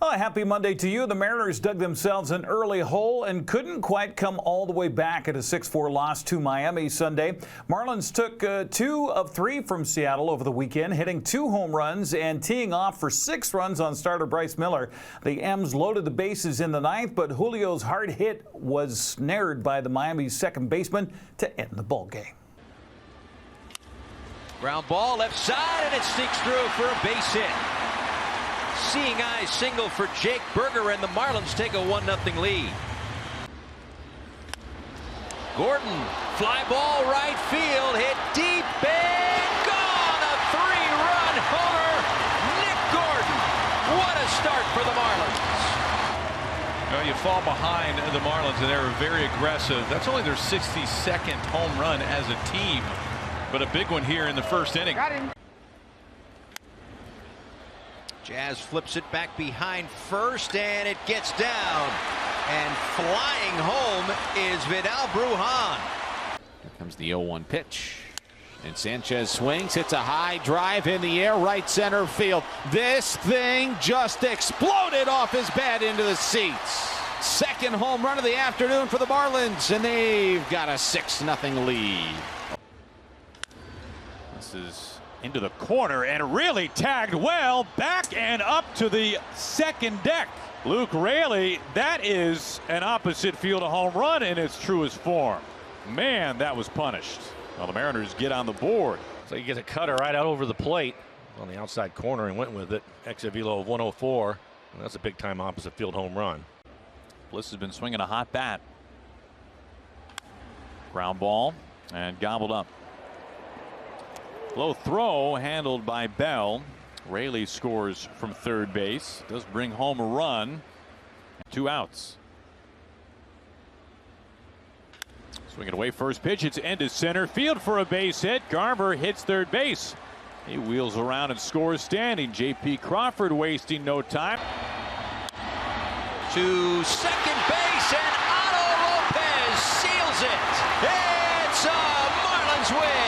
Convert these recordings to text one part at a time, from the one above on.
Oh, happy Monday to you. The Mariners dug themselves an early hole and couldn't quite come all the way back at a 6-4 loss to Miami Sunday. Marlins took 2 of 3 from Seattle over the weekend, hitting 2 home runs and teeing off for 6 runs on starter Bryce Miller. The M's loaded the bases in the 9th, but Julio's hard hit was snared by the Miami second baseman to end the ballgame. Ground ball left side, and it sneaks through for a base hit. Seeing eye single for Jake Berger, and the Marlins take a 1-0 lead. Gordon, fly ball right field, hit deep and gone. A 3-run homer. Nick Gordon. What a start for the Marlins. Well, you fall behind the Marlins, and they were very aggressive. That's only their 62nd home run as a team, but a big one here in the first inning. Got him. Jazz flips it back behind first, and it gets down. And flying home is Vidal Brujan. Here comes the 0-1 pitch. And Sanchez swings, hits a high drive in the air, right center field. This thing just exploded off his bat into the seats. Second home run of the afternoon for the Marlins, and they've got a 6-0 lead. This is into the corner and really tagged well, back and up to the second deck. Luke Raley, that is an opposite field home run in its truest form. Man, that was punished. Well, the Mariners get on the board. So he gets a cutter right out over the plate on the outside corner and went with it. Exit velo of 104. And that's a big time opposite field home run. Bliss has been swinging a hot bat. Ground ball and gobbled up. Low throw handled by Bell. Raley scores from third base. Does bring home a run. 2 outs. Swinging away first pitch. It's into center field for a base hit. Garver hits third base. He wheels around and scores standing. J.P. Crawford wasting no time. To second base, and Otto Lopez seals it. It's a Marlins win.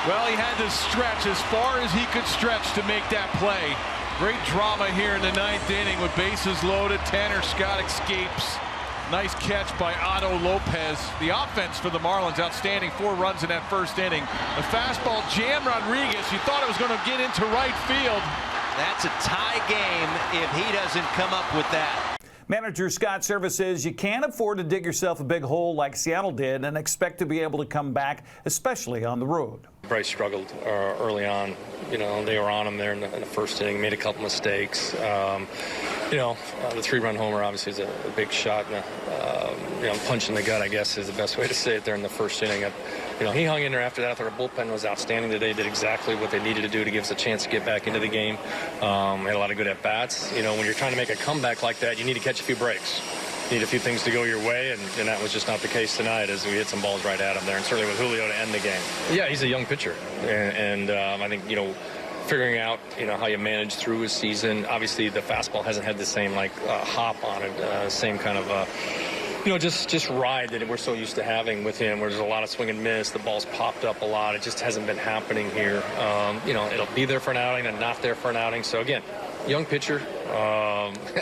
Well, he had to stretch as far as he could stretch to make that play. Great drama here in the 9th inning with bases loaded. Tanner Scott escapes. Nice catch by Otto Lopez. The offense for the Marlins outstanding. 4 runs in that first inning. A fastball jammed Rodriguez. You thought it was going to get into right field. That's a tie game if he doesn't come up with that. Manager Scott Service says you can't afford to dig yourself a big hole like Seattle did and expect to be able to come back, especially on the road. Bryce struggled early on. You know, they were on him there in the first inning, made a couple mistakes. The 3-run homer obviously is a big shot. And punch in the gut, I guess, is the best way to say it there in the first inning. He hung in there after that. I thought our bullpen was outstanding today. Did exactly what they needed to do to give us a chance to get back into the game. Had a lot of good at-bats. When you're trying to make a comeback like that, you need to catch a few breaks. You need a few things to go your way, and that was just not the case tonight as we hit some balls right at him there, and certainly with Julio to end the game. Yeah, he's a young pitcher, and I think, figuring out, how you manage through his season. Obviously, the fastball hasn't had the same, hop on it, same kind of, just ride that we're so used to having with him, where there's a lot of swing and miss. The ball's popped up a lot. It just hasn't been happening here. It'll be there for an outing and not there for an outing. So, again, young pitcher.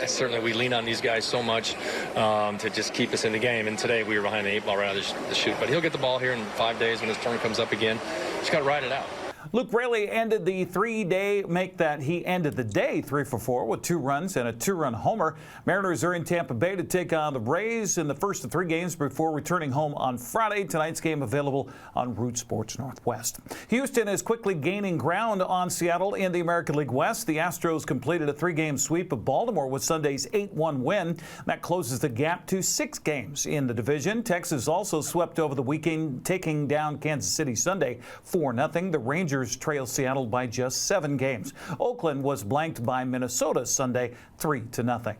Certainly we lean on these guys so much to just keep us in the game. And today we were behind the 8 ball right out of the chute. But he'll get the ball here in 5 days when his turn comes up again. Just got to ride it out. Luke Raley ended the 3-day, he ended the day 3 for 4 with 2 runs and a 2-run homer. Mariners are in Tampa Bay to take on the Rays in the first of 3 games before returning home on Friday. Tonight's game available on Root Sports Northwest. Houston is quickly gaining ground on Seattle in the American League West. The Astros completed a 3-game sweep of Baltimore with Sunday's 8-1 win. That closes the gap to 6 games in the division. Texas also swept over the weekend, taking down Kansas City Sunday 4-0. The Rangers trail Seattle by just 7 games. Oakland was blanked by Minnesota Sunday 3-0.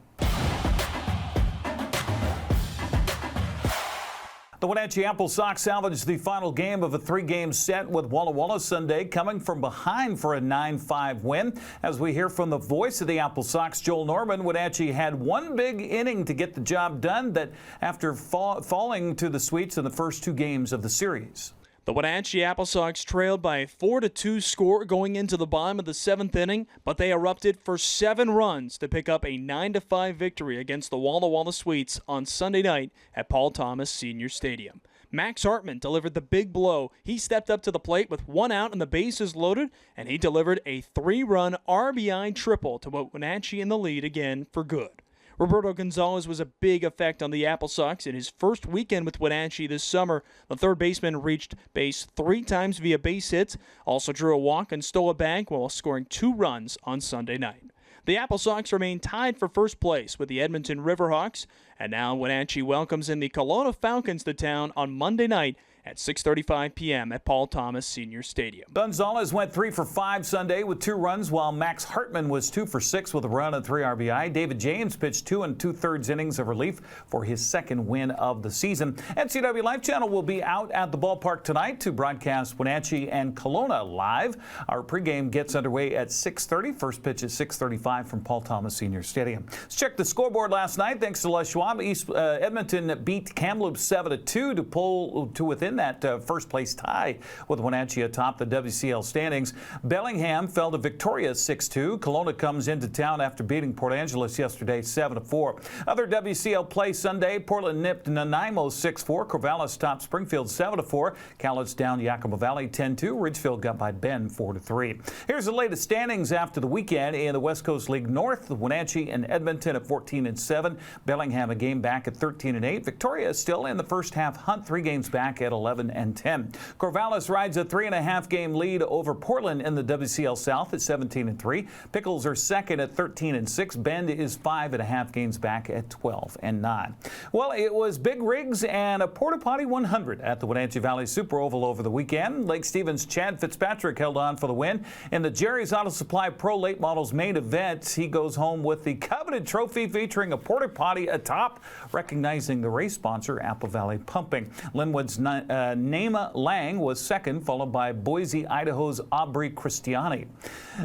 The Wenatchee AppleSox salvaged the final game of a 3-game set with Walla Walla Sunday, coming from behind for a 9-5 win. As we hear from the voice of the AppleSox, Joel Norman, Wenatchee had one big inning to get the job done that after falling to the Sweets in the first 2 games of the series. The Wenatchee AppleSox trailed by a 4-2 score going into the bottom of the 7th inning, but they erupted for 7 runs to pick up a 9-5 victory against the Walla Walla Sweets on Sunday night at Paul Thomas Senior Stadium. Max Hartman delivered the big blow. He stepped up to the plate with 1 out and the bases loaded, and he delivered a 3-run RBI triple to put Wenatchee in the lead again for good. Roberto Gonzalez was a big effect on the AppleSox in his first weekend with Wenatchee this summer. The third baseman reached base 3 times via base hits, also drew a walk and stole a bag while scoring 2 runs on Sunday night. The AppleSox remain tied for first place with the Edmonton Riverhawks, and now Wenatchee welcomes in the Kelowna Falcons to town on Monday night at 6:35 p.m. at Paul Thomas Senior Stadium. Gonzalez went 3 for 5 Sunday with 2 runs, while Max Hartman was 2 for 6 with a run and 3 RBI. David James pitched 2 2/3 innings of relief for his 2nd win of the season. NCW Life Channel will be out at the ballpark tonight to broadcast Wenatchee and Kelowna live. Our pregame gets underway at 6:30. First pitch at 6:35 from Paul Thomas Senior Stadium. Let's check the scoreboard last night. Thanks to Les Schwab, Edmonton beat Kamloops 7-2 to pull to within that first place tie with Wenatchee atop the WCL standings. Bellingham fell to Victoria 6-2. Kelowna comes into town after beating Port Angeles yesterday 7-4. Other WCL play Sunday, Portland nipped Nanaimo 6-4. Corvallis topped Springfield 7-4. Cowlitz down Yakima Valley 10-2. Ridgefield got by Bend 4-3. Here's the latest standings after the weekend in the West Coast League North. Wenatchee and Edmonton at 14-7. Bellingham a game back at 13-8. Victoria is still in the first half hunt, 3 games back at 11-10. Corvallis rides a 3.5 game lead over Portland in the WCL South at 17-3. Pickles are second at 13-6. Bend is 5.5 games back at 12-9. Well, it was big rigs and a Port-A-Potty 100 at the Wenatchee Valley Super Oval over the weekend. Lake Stevens' Chad Fitzpatrick held on for the win. In the Jerry's Auto Supply Pro Late Models main event, he goes home with the coveted trophy featuring a Port-A-Potty atop, recognizing the race sponsor, Apple Valley Pumping. Linwood's Naima Lang was second, followed by Boise, Idaho's Aubrey Christiani.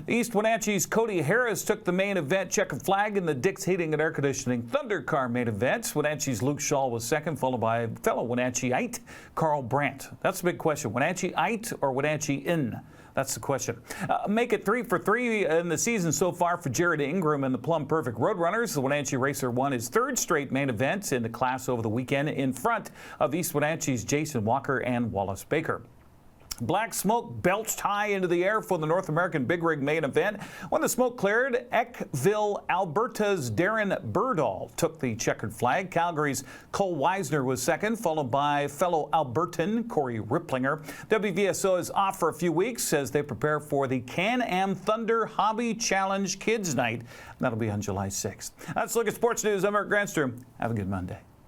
East Wenatchee's Cody Harris took the main event checkered flag in the Dick's Heating and Air Conditioning Thunder Car main event. Wenatchee's Luke Shaw was second, followed by fellow Wenatcheeite Carl Brandt. That's the big question. Wenatcheeite or Wenatchee-in? That's the question. Make it 3 for 3 in the season so far for Jared Ingram and the Plum Perfect Roadrunners. The Wenatchee Racer won his 3rd straight main event in the class over the weekend in front of East Wenatchee's Jason Walker and Wallace Baker. Black smoke belched high into the air for the North American Big Rig main event. When the smoke cleared, Eckville, Alberta's Darren Birdall took the checkered flag. Calgary's Cole Weisner was second, followed by fellow Albertan Corey Ripplinger. WVSO is off for a few weeks as they prepare for the Can-Am Thunder Hobby Challenge Kids Night. That'll be on July 6th. Let's look at sports news. I'm Eric Granstrom. Have a good Monday.